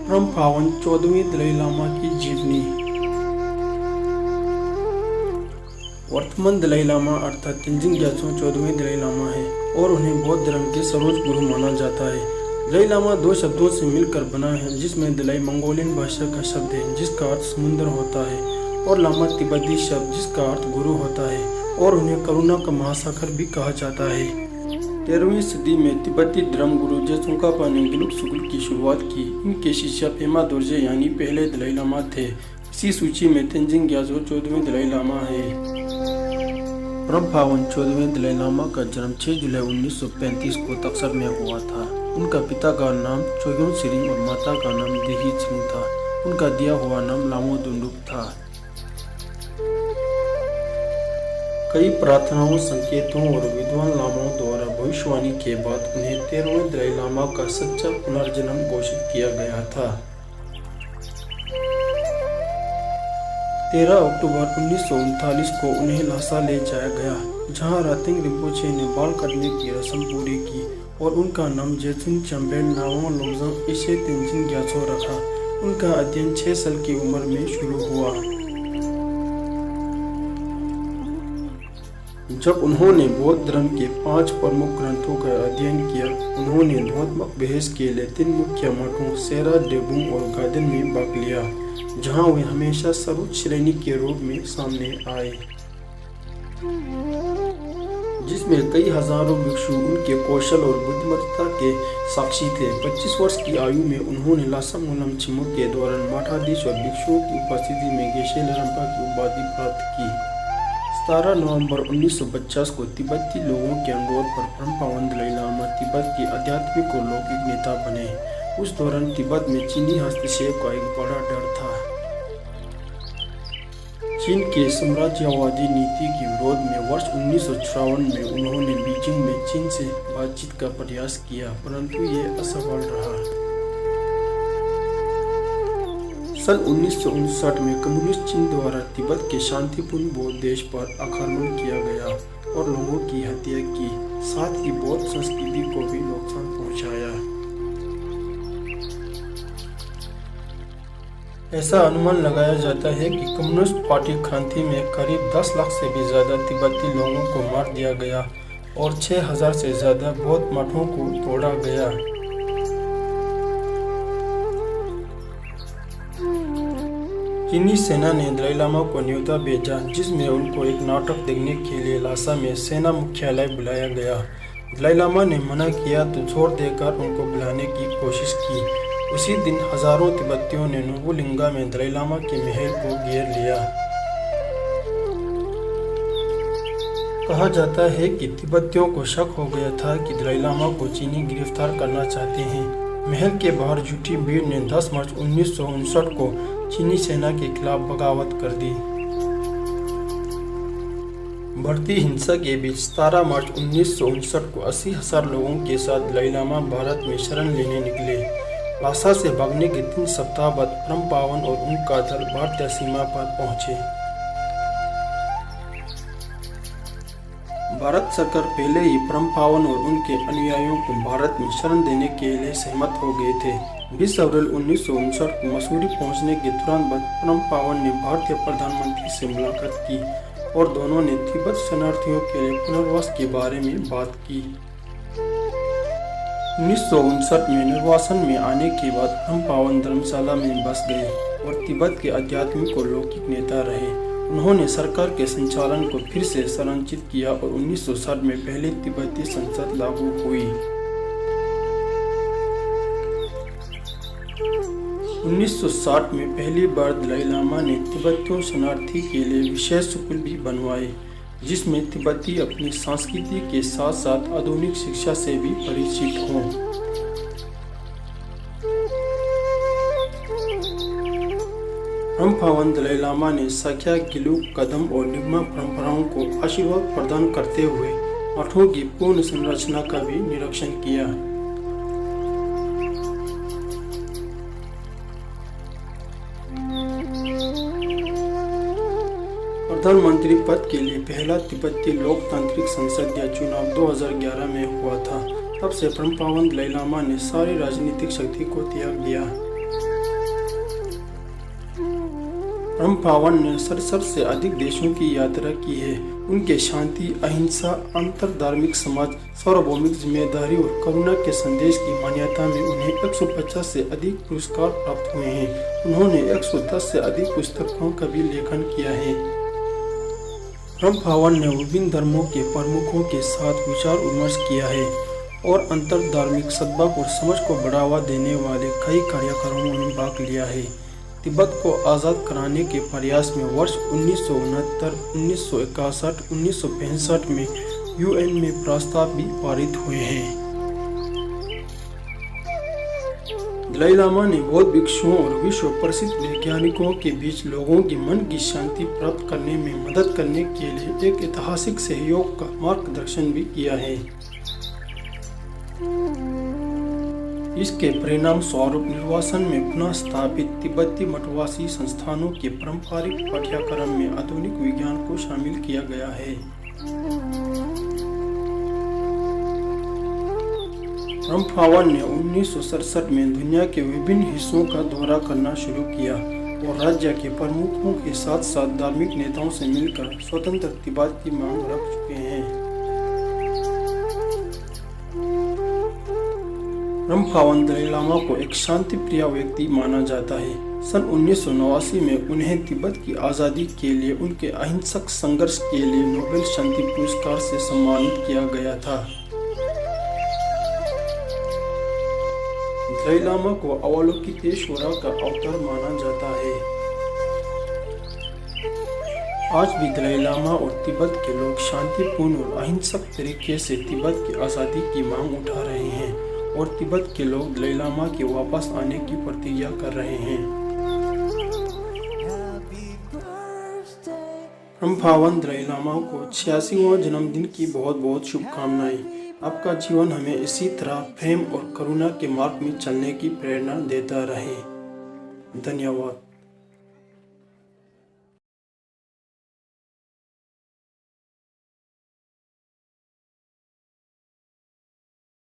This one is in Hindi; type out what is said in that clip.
परम पावन 14वें दलाई लामा की जीवनी। वर्तमान दलाई लामा अर्थात तेंजिंग ग्यात्सो 14वें दलाई लामा है और उन्हें बौद्ध धर्म के सर्वोच्च गुरु माना जाता है। दलाई लामा दो शब्दों से मिलकर बना है, जिसमें दलाई मंगोलियन भाषा का शब्द है जिसका अर्थ समुद्र होता है और लामा तिब्बती शब्द जिसका अर्थ गुरु होता है और उन्हें करुणा का महासागर भी कहा जाता है। 13वीं सदी में तिब्बती धर्मगुरु जेसुंगपा ने गिलुक सुगुल की शुरुआत की। इनके शिष्य पेमा दोरजे यानी पहले दलाई लामा थे। इसी सूची में तेंजिंग ग्यात्सो 14वें दलाई लामा है। परम पावन 14वें दलाई लामा का जन्म 6 जुलाई 1935 को तक्सर में हुआ था। उनका पिता का नाम चोग्योन सिरिंग और माता का नाम देही सिंह था। उनका दिया हुआ नाम लामो दुंडुक था। कई प्रार्थनाओं, संकेतों और विद्वान लामाओं द्वारा भविष्यवाणी के बाद उन्हें 13वें दलाई लामा का सच्चा पुनर्जन्म घोषित किया गया था। 13 अक्टूबर 1939 को उन्हें लासा ले जाया गया, जहां रातिंग रिम्पोचे ने बाल काटने की रस्म पूरी की और उनका नाम जेसुन चंबेल नावों लोग्जों इसे तेंजिंग ग्यात्सो रखा। उनका अध्ययन 6 साल की उम्र में शुरू हुआ। जब उन्होंने बौद्ध धर्म के 5 प्रमुख ग्रंथों का अध्ययन किया, उन्होंने ध्वन्यात्मक बहस के लिए 3 मुख्य मठों सेरा, डेबुंग और गार्डन में भाग लिया, जहां वे हमेशा सर्वोच्च श्रेणी के रूप में सामने आए, जिसमें कई हजारों भिक्षु उनके कौशल और बुद्धिमत्ता के साक्षी थे। 25 वर्ष की आयु में उन्होंने लासा मूलम छिमो के दौरान मठाधीश और भिक्षुओं की उपस्थिति में गेशे लरम्पा की उपाधि प्राप्त की। 17 नवंबर 1950 को तिब्बती लोगों के अनुरोध पर परम पावन दलाई लामा तिब्बत के आध्यात्मिक और लौकिक नेता बने। उस दौरान तिब्बत में चीनी हस्तक्षेप का एक बड़ा डर था। चीन के साम्राज्यवादी नीति के विरोध में वर्ष 1954 में उन्होंने बीजिंग में चीन से बातचीत का प्रयास किया, परंतु ये असफल रहा। सन 1959 में कम्युनिस्ट चीन द्वारा तिब्बत के शांतिपूर्ण बौद्ध देश पर आक्रमण किया गया और लोगों की हत्या की, साथ ही बौद्ध संस्कृति को भी नुकसान पहुंचाया। ऐसा अनुमान लगाया जाता है कि कम्युनिस्ट पार्टी क्रांति में करीब 10 लाख से भी ज्यादा तिब्बती लोगों को मार दिया गया और 6000 से ज्यादा बौद्ध मठों को तोड़ा गया। चीनी सेना ने दलाई लामा को न्योता भेजा, जिसमें उनको एक नाटक देखने के लिए लासा में सेना मुख्यालय बुलाया गया। दलाई लामा ने मना किया तो छोड़ देकर उनको बुलाने की कोशिश की। उसी दिन हजारों तिब्बतियों ने नोबुलिंगा में दलाई लामा के महल को घेर लिया। कहा जाता है कि तिब्बतियों को शक हो गया था कि दलाई लामा को चीनी गिरफ्तार करना चाहते हैं। महल के बाहर जुटी भीड़ ने 10 मार्च 1959 को चीनी सेना के खिलाफ बगावत कर दी। बढ़ती हिंसा के बीच 17 मार्च 1959 को 80,000 लोगों के साथ दलाई लामा भारत में शरण लेने निकले। लासा से भागने के 3 सप्ताह बाद परम पावन और उनका दल भारतीय सीमा पर पहुंचे। भारत सरकार पहले ही परम पावन और उनके अनुयायियों को भारत में शरण देने के लिए सहमत हो गए थे। 20 अप्रैल 1959 को मसूरी पहुंचने के तुरंत बाद परम पावन ने भारतीय प्रधानमंत्री से मुलाकात की और दोनों ने तिब्बत शरणार्थियों के लिए पुनर्वास के बारे में बात की। 1959 में निर्वासन में आने के बाद परम पावन धर्मशाला में बस गए और तिब्बत के आध्यात्मिक और लौकिक नेता रहे। उन्होंने सरकार के संचालन को फिर से संरचित किया और 1960 में पहली तिब्बती संसद लागू हुई। 1960 में पहली बार दलाई लामा ने तिब्बतियों शरणार्थी के लिए विशेष स्कूल भी बनवाए, जिसमें तिब्बती अपनी संस्कृति के साथ साथ आधुनिक शिक्षा से भी परिचित हों। परम पावन दलाई लामा ने साक्या, गिलुक, कदम और निगमा परंपराओं को आशीर्वाद प्रदान करते हुए मठों की पूर्ण संरचना का भी निरीक्षण किया। प्रधानमंत्री पद के लिए पहला तिब्बती लोकतांत्रिक संसदीय चुनाव 2011 में हुआ था। तब से परम पावन दलाई लामा ने सारी राजनीतिक शक्ति को त्याग दिया। रामपावन ने 67 से अधिक देशों की यात्रा की है। उनके शांति, अहिंसा, अंतरधार्मिक समाज, सार्वभौमिक जिम्मेदारी और करुणा के संदेश की मान्यता में उन्हें 150 से अधिक पुरस्कार प्राप्त हुए हैं। उन्होंने 110 से अधिक पुस्तकों का भी लेखन किया है। रामपावन ने विभिन्न धर्मों के प्रमुखों के साथ विचार विमर्श किया है और अंतरधार्मिक सद्भाव और समझ को बढ़ावा देने वाले कई कार्यक्रमों में भाग लिया है। तिब्बत को आज़ाद कराने के प्रयास में वर्ष 1969, 1961, 1965 में यूएन में प्रस्ताव भी पारित हुए हैं। दलाई लामा ने बौद्ध भिक्षुओं और विश्व प्रसिद्ध वैज्ञानिकों के बीच लोगों की मन की शांति प्राप्त करने में मदद करने के लिए एक ऐतिहासिक सहयोग का मार्गदर्शन भी किया है। इसके परिणाम स्वरूप निर्वासन में पुनः स्थापित तिब्बती मठवासी संस्थानों के पारंपरिक पाठ्यक्रम में आधुनिक विज्ञान को शामिल किया गया है। रामपावन ने 1967 में दुनिया के विभिन्न हिस्सों का दौरा करना शुरू किया और राज्य के प्रमुखों के साथ साथ धार्मिक नेताओं से मिलकर स्वतंत्र तिब्बत की मांग रख चुके हैं। रामपावन दलाई लामा को एक शांति प्रिय व्यक्ति माना जाता है। सन 1989 में उन्हें तिब्बत की आज़ादी के लिए उनके अहिंसक संघर्ष के लिए नोबेल शांति पुरस्कार से सम्मानित किया गया था। दलाई लामा को अवलोकितेश्वरा का अवतार माना जाता है। आज भी दलाई लामा और तिब्बत के लोग शांतिपूर्ण और अहिंसक तरीके से तिब्बत की आज़ादी की मांग उठा रहे हैं और तिब्बत के लोग दलाई लामा के वापस आने की प्रतिज्ञा कर रहे हैं। रामपावन दलाई लामा को 86वां जन्मदिन की बहुत बहुत शुभकामनाएं। आपका जीवन हमें इसी तरह प्रेम और करुणा के मार्ग में चलने की प्रेरणा देता रहे। धन्यवाद।